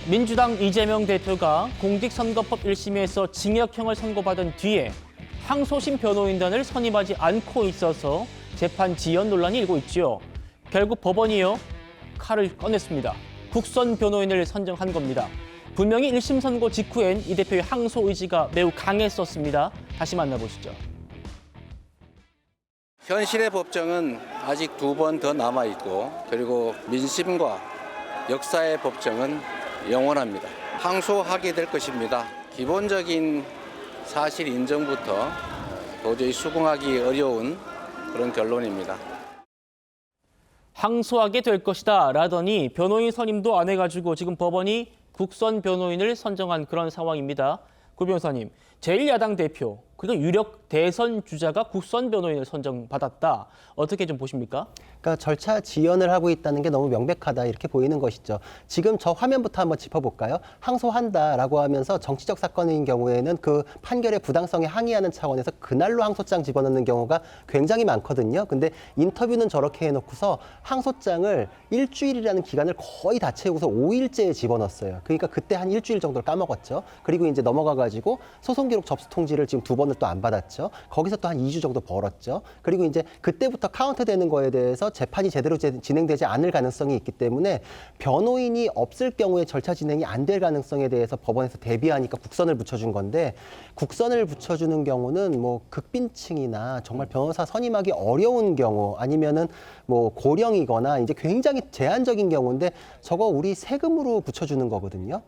민주당 이재명 대표가 공직선거법 1심에서 징역형을 선고받은 뒤에 항소심 변호인단을 선임하지 않고 있어서 재판 지연 논란이 일고 있지요. 결국 법원이요, 칼을 꺼냈습니다. 국선 변호인을 선정한 겁니다. 분명히 1심 선고 직후엔 이 대표의 항소 의지가 매우 강했었습니다. 다시 만나보시죠. 현실의 법정은 아직 2번 더 남아있고, 그리고 민심과 역사의 법정은 영원합니다. 항소하게 될 것입니다. 기본적인 사실 인정부터 도저히 수긍하기 어려운 그런 결론입니다. 항소하게 될 것이다 라더니 변호인 선임도 안 해가지고 지금 법원이 국선 변호인을 선정한 그런 상황입니다. 구 변호사님, 제1야당 대표 그리고 유력 대선 주자가 국선 변호인을 선정받았다. 어떻게 좀 보십니까? 그러니까 절차 지연을 하고 있다는 게 너무 명백하다 이렇게 보이는 것이죠. 지금 저 화면부터 한번 짚어볼까요? 항소한다라고 하면서 정치적 사건인 경우에는 그 판결의 부당성에 항의하는 차원에서 그날로 항소장 집어넣는 경우가 굉장히 많거든요. 근데 인터뷰는 저렇게 해놓고서 항소장을 일주일이라는 기간을 거의 다 채우고서 5일째에 집어넣었어요. 그러니까 그때 한 일주일 정도를 까먹었죠. 그리고 이제 넘어가가지고 소송 기록 접수 통지를 지금 2번을 또 안 받았죠. 거기서 또 한 2주 정도 벌었죠. 그리고 이제 그때부터 카운트되는 거에 대해서 재판이 제대로 진행되지 않을 가능성이 있기 때문에 변호인이 없을 경우에 절차 진행이 안 될 가능성에 대해서 법원에서 대비하니까 국선을 붙여준 건데, 국선을 붙여주는 경우는 뭐 극빈층이나 정말 변호사 선임하기 어려운 경우, 아니면은 뭐 고령이거나 이제 굉장히 제한적인 경우인데, 저거 우리 세금으로 붙여주는 거거든요.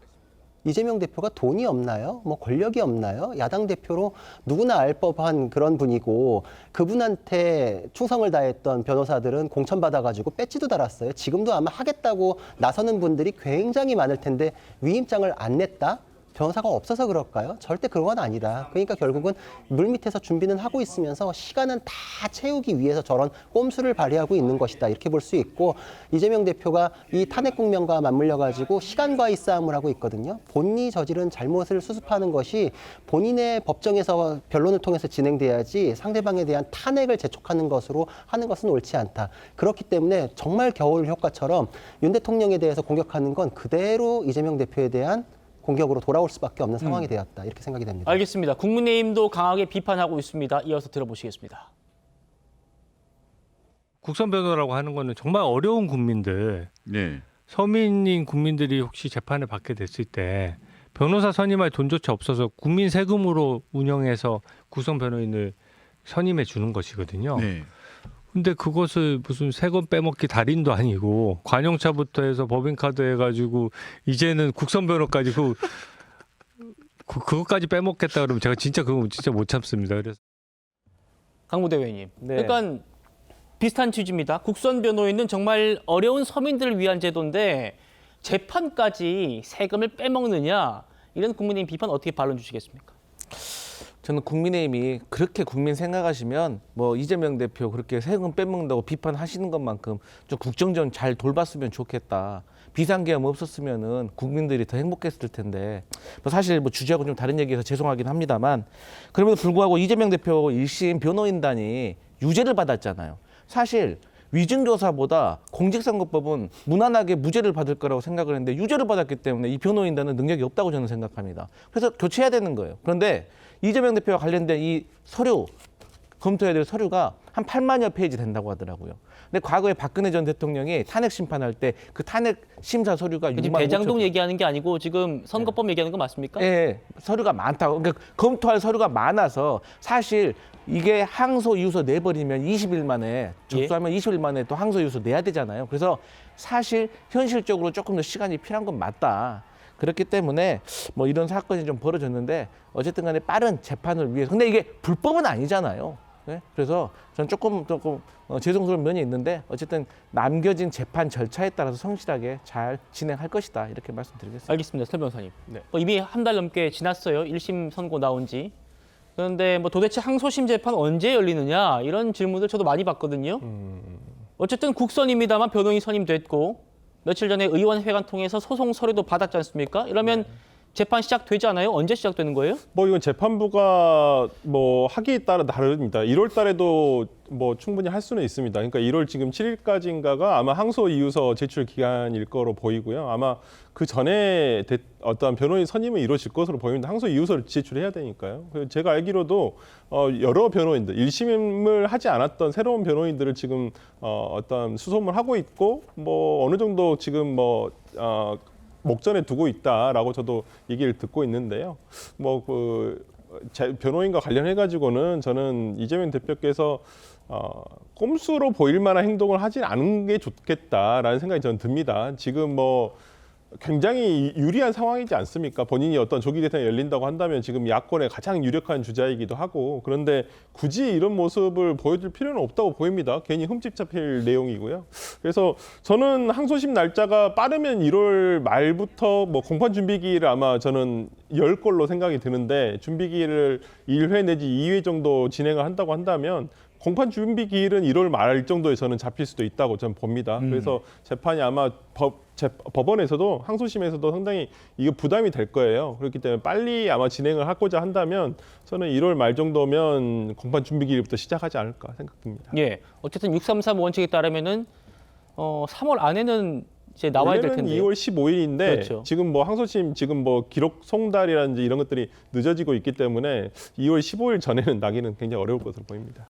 이재명 대표가 돈이 없나요? 뭐 권력이 없나요? 야당 대표로 누구나 알 법한 그런 분이고, 그분한테 충성을 다했던 변호사들은 공천받아가지고 배지도 달았어요. 지금도 아마 하겠다고 나서는 분들이 굉장히 많을 텐데 위임장을 안 냈다? 변호사가 없어서 그럴까요? 절대 그런 건 아니다. 그러니까 결국은 물밑에서 준비는 하고 있으면서 시간은 다 채우기 위해서 저런 꼼수를 발휘하고 있는 것이다. 이렇게 볼 수 있고, 이재명 대표가 이 탄핵 국면과 맞물려가지고 시간과의 싸움을 하고 있거든요. 본인이 저지른 잘못을 수습하는 것이 본인의 법정에서 변론을 통해서 진행돼야지 상대방에 대한 탄핵을 재촉하는 것으로 하는 것은 옳지 않다. 그렇기 때문에 정말 겨울 효과처럼 윤 대통령에 대해서 공격하는 건 그대로 이재명 대표에 대한 공격으로 돌아올 수밖에 없는 상황이 되었다. 이렇게 생각이 됩니다. 알겠습니다. 국민의힘도 강하게 비판하고 있습니다. 이어서 들어보시겠습니다. 국선 변호라고 하는 거는 정말 어려운 국민들, 네. 서민인 국민들이 혹시 재판을 받게 됐을 때 변호사 선임할 돈조차 없어서 국민 세금으로 운영해서 국선 변호인을 선임해 주는 것이거든요. 네. 근데 그것을 무슨 세금 빼먹기 달인도 아니고 관용차부터 해서 법인카드 해가지고 이제는 국선 변호까지 그것까지 빼먹겠다 그러면 제가 그거 진짜 못 참습니다. 그래서 강무 대변인님. 네. 그러니까 비슷한 취지입니다. 국선 변호인은 정말 어려운 서민들을 위한 제도인데 재판까지 세금을 빼먹느냐, 이런 국민의힘 비판 어떻게 반론 주시겠습니까? 저는 국민의힘이 그렇게 국민 생각하시면 뭐 이재명 대표 그렇게 세금 빼먹는다고 비판하시는 것만큼 좀 국정전 잘 돌봤으면 좋겠다. 비상계엄 없었으면은 국민들이 더 행복했을 텐데, 뭐 사실 뭐 주제하고 좀 다른 얘기해서 죄송하긴 합니다만, 그럼에도 불구하고 이재명 대표 1심 변호인단이 유죄를 받았잖아요. 사실 위증교사보다 공직선거법은 무난하게 무죄를 받을 거라고 생각을 했는데 유죄를 받았기 때문에 이 변호인단은 능력이 없다고 저는 생각합니다. 그래서 교체해야 되는 거예요. 그런데 이재명 대표와 관련된 이 서류, 검토해야 될 서류가 한 8만여 페이지 된다고 하더라고요. 근데 과거에 박근혜 전 대통령이 탄핵 심판할 때 그 탄핵 심사 서류가 지금 6만 대장동 5천... 얘기하는 게 아니고 지금 선거법 얘기하는 거 맞습니까? 예, 서류가 많다고. 그러니까 검토할 서류가 많아서 사실 이게 항소 이유서 내버리면 20일 만에 접수하면 20일 만에 또 항소 이유서 내야 되잖아요. 그래서 사실 현실적으로 조금 더 시간이 필요한 건 맞다. 그렇기 때문에 뭐 이런 사건이 좀 벌어졌는데 어쨌든 간에 빠른 재판을 위해서. 근데 이게 불법은 아니잖아요. 네? 그래서 저는 조금 죄송스러운 면이 있는데 어쨌든 남겨진 재판 절차에 따라서 성실하게 잘 진행할 것이다. 이렇게 말씀드리겠습니다. 알겠습니다. 설 변호사님. 이미 한 달 넘게 지났어요. 1심 선고 나온 지. 그런데 뭐 도대체 항소심 재판 언제 열리느냐, 이런 질문들 저도 많이 받거든요. 어쨌든 국선입니다만 변호인 선임됐고 며칠 전에 의원회관 통해서 소송 서류도 받았지 않습니까? 이러면 재판 시작되지 않아요? 언제 시작되는 거예요? 뭐 이건 재판부가 뭐 하기에 따라 다릅니다. 1월 달에도 뭐 충분히 할 수는 있습니다. 그러니까 1월 지금 7일까지인가가 아마 항소 이유서 제출 기간일 거로 보이고요. 아마 그 전에 어떠한 변호인 선임은 이루어질 것으로 보입니다. 항소 이유서를 제출해야 되니까요. 그래서 제가 알기로도 여러 변호인들, 1심을 하지 않았던 새로운 변호인들을 지금 어떤 수소문 하고 있고 뭐 어느 정도 지금 목전에 두고 있다라고 저도 얘기를 듣고 있는데요. 뭐 변호인과 관련해 가지고는 저는 이재명 대표께서 꼼수로 보일 만한 행동을 하지 않은 게 좋겠다라는 생각이 저는 듭니다. 지금 뭐 굉장히 유리한 상황이지 않습니까? 본인이 어떤 조기 대선이 열린다고 한다면 지금 야권의 가장 유력한 주자이기도 하고, 그런데 굳이 이런 모습을 보여줄 필요는 없다고 보입니다. 괜히 흠집 잡힐 내용이고요. 그래서 저는 항소심 날짜가 빠르면 1월 말부터 뭐 공판 준비기일을 아마 저는 열 걸로 생각이 드는데, 준비기일을 1회 내지 2회 정도 진행을 한다고 한다면 공판 준비 기일은 1월 말 정도에 저는 잡힐 수도 있다고 저는 봅니다. 그래서 재판이 아마 법원에서도 항소심에서도 상당히 이게 부담이 될 거예요. 그렇기 때문에 빨리 아마 진행을 하고자 한다면 저는 1월 말 정도면 공판 준비 기일부터 시작하지 않을까 생각됩니다. 예. 어쨌든 633 원칙에 따르면은 3월 안에는 이제 나와야 될 원래는 텐데. 2월 15일인데 그렇죠. 지금 뭐 항소심 지금 뭐 기록 송달이라든지 이런 것들이 늦어지고 있기 때문에 2월 15일 전에는 나기는 굉장히 어려울 것으로 보입니다.